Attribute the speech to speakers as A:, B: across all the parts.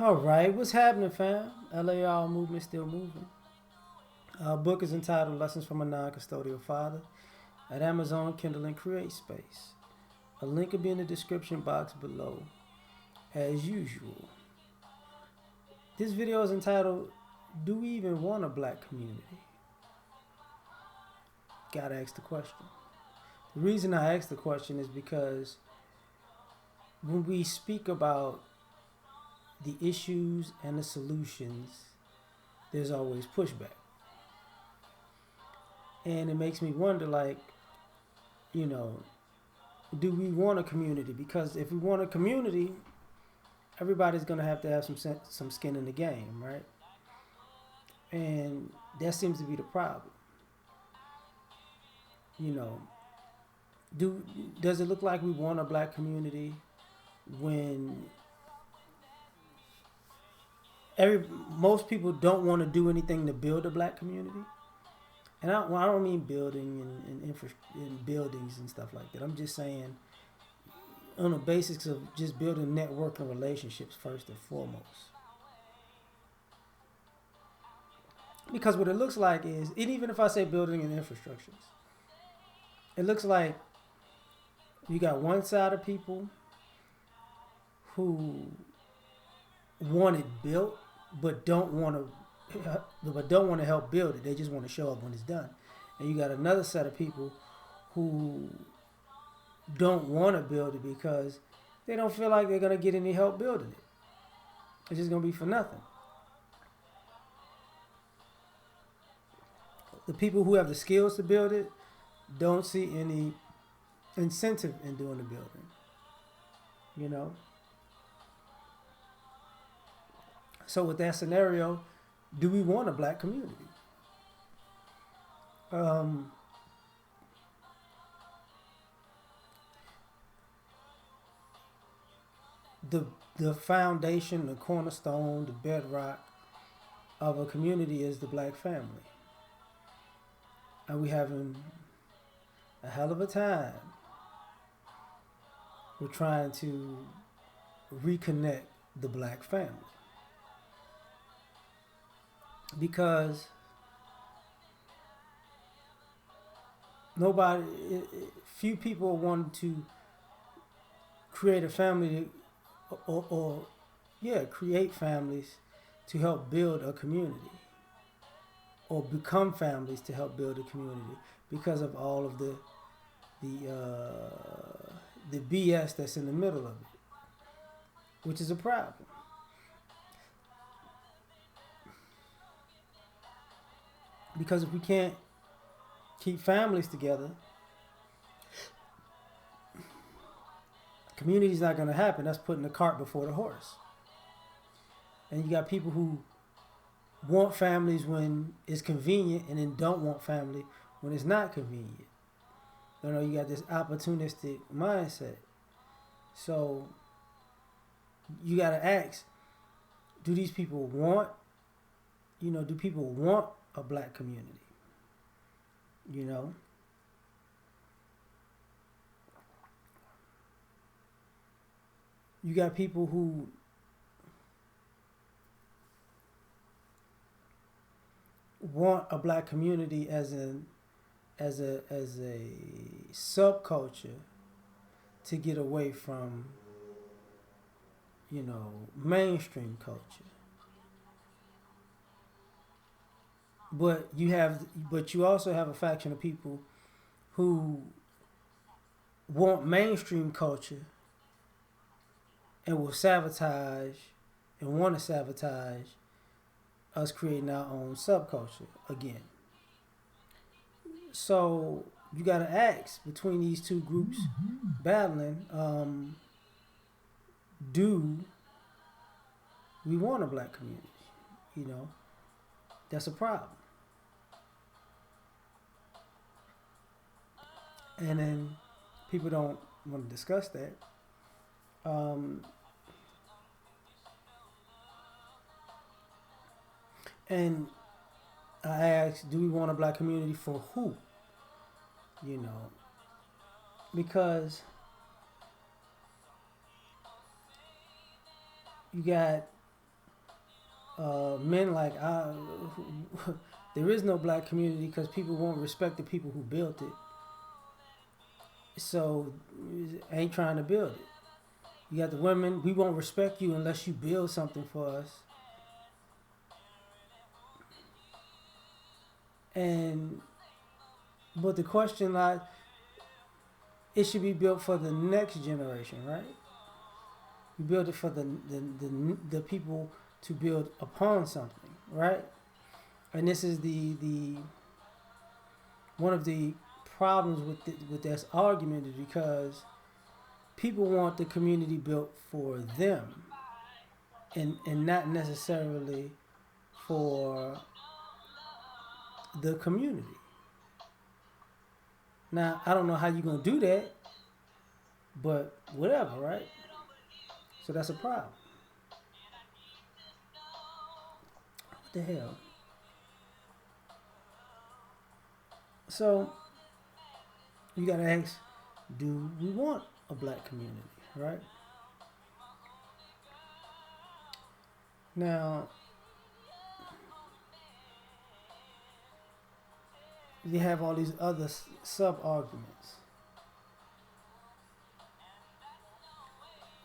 A: All right, what's happening, fam? L.A.R. movement still moving. Our book is entitled Lessons from a Non-Custodial Father at Amazon, Kindle, and Create Space. A link will be in the description box below. As usual, this video is entitled, Do We Even Want a Black Community? Gotta ask the question. The reason I ask the question is because when we speak about the issues and the solutions, there's always pushback. And it makes me wonder, like, you know, do we want a community? Because if we want a community, everybody's going to have some skin in the game, right? And that seems to be the problem. You know, does it look like we want a black community when most people don't want to do anything to build a black community? And I don't mean building and buildings and stuff like that. I'm just saying on the basics of just building networking relationships first and foremost. Because what it looks like is, and even if I say building and infrastructures, it looks like you got one side of people who want it built but don't want to help build it. They just want to show up when it's done. And you got another set of people who don't want to build it because they don't feel like they're going to get any help building it. It's just going to be for nothing. The people who have the skills to build it don't see any incentive in doing the building. You know? So with that scenario, do we want a black community? The foundation, the cornerstone, the bedrock of a community is the black family. And we having a hell of a time. We're trying to reconnect the black family. Because few people want to create a family create families to help build a community or become families to help build a community because of all of the BS that's in the middle of it, which is a problem. Because if we can't keep families together, community's not going to happen. That's putting the cart before the horse. And you got people who want families when it's convenient and then don't want family when it's not convenient. You got this opportunistic mindset. So you got to ask, do these people want, do people want a black community? You got people who want a black community as a subculture to get away from mainstream culture. But you also have a faction of people who want mainstream culture and will sabotage and want to sabotage us creating our own subculture again. So you got to ask, between these two groups battling, do we want a black community? That's a problem. And then people don't want to discuss that. And I asked, do we want a black community for who? Because you got men like there is no black community because people won't respect the people who built it. So ain't trying to build it. You got the women. We won't respect you unless you build something for us. And but the question like it should be built for the next generation, right? You build it for the people to build upon something, right? And this is the one of the problems with this argument is because people want the community built for them and not necessarily for the community. Now I don't know how you're gonna do that, but whatever, right? So that's a problem. What the hell? So you gotta ask, do we want a black community, right? Now you have all these other sub arguments.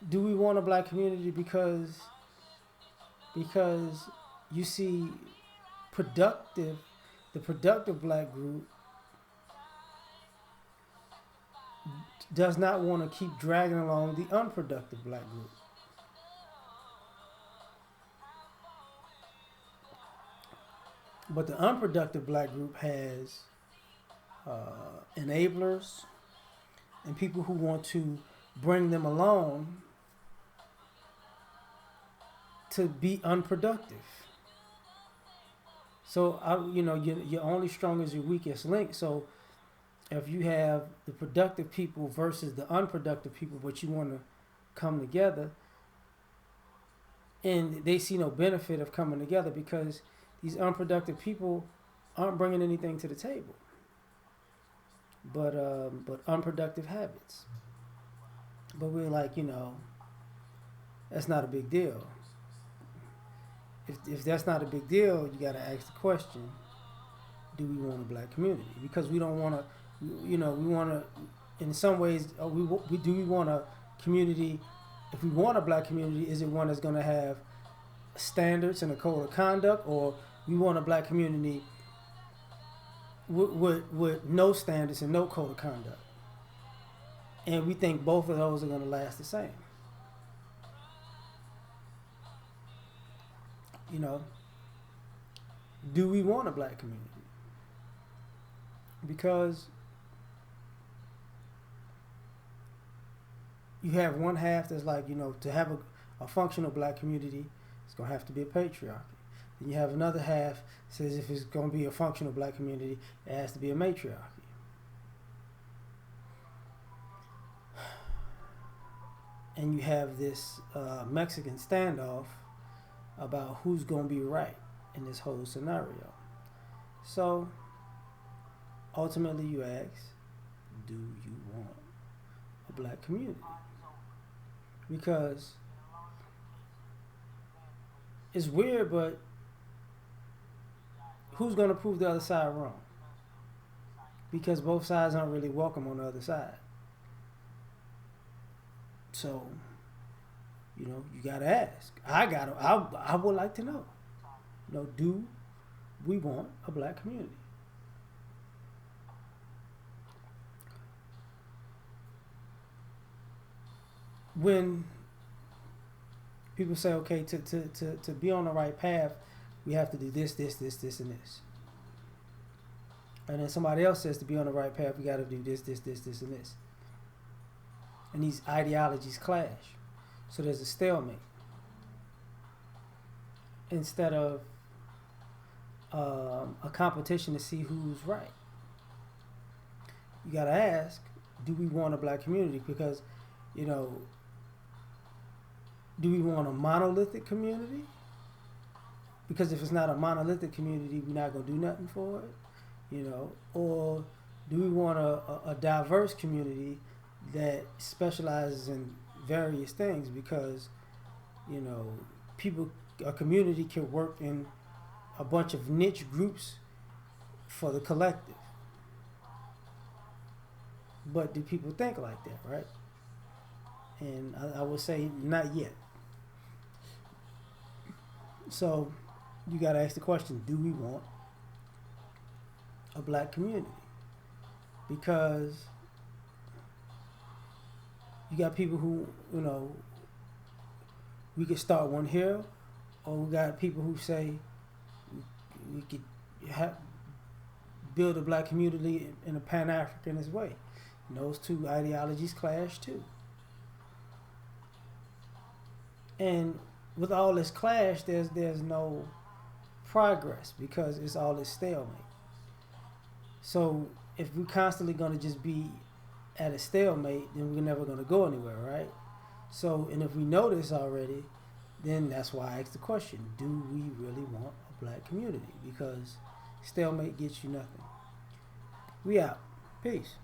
A: Do we want a black community because you see productive the productive black group does not want to keep dragging along the unproductive black group. But the unproductive black group has enablers and people who want to bring them along to be unproductive. So you're only strong as your weakest link. So if you have the productive people versus the unproductive people, but you want to come together, and they see no benefit of coming together because these unproductive people aren't bringing anything to the table, but unproductive habits. But we're like, that's not a big deal. If that's not a big deal, you got to ask the question: do we want a black community? Because we don't want to, we want to. In some ways, we want a community. If we want a black community, is it one that's going to have standards and a code of conduct, or we want a black community with no standards and no code of conduct? And we think both of those are going to last the same. Do we want a black community? Because you have one half that's like, to have a functional black community, it's going to have to be a patriarchy. Then you have another half that says if it's going to be a functional black community, it has to be a matriarchy. And you have this Mexican standoff about who's going to be right in this whole scenario. So, ultimately you ask, do you want a black community? Because it's weird, but who's going to prove the other side wrong? Because both sides aren't really welcome on the other side. So, you gotta ask. I would like to know. Do we want a black community? When people say, okay, to be on the right path, we have to do this, and this. And then somebody else says to be on the right path, we got to do this, and this. And these ideologies clash. So there's a stalemate. Instead of a competition to see who's right. You got to ask, do we want a black community? Because, do we want a monolithic community? Because if it's not a monolithic community, we're not going to do nothing for it. Or do we want a diverse community that specializes in various things? Because, people, a community can work in a bunch of niche groups for the collective. But do people think like that, right? And I would say not yet. So you got to ask the question, do we want a black community? Because you got people who, we could start one here, or we got people who say we could build a black community in a Pan-Africanist way. And those two ideologies clash too. And with all this clash, there's no progress because it's all this stalemate. So if we're constantly going to just be at a stalemate, then we're never going to go anywhere, right? So, and if we know this already, then that's why I asked the question, do we really want a black community? Because stalemate gets you nothing. We out. Peace.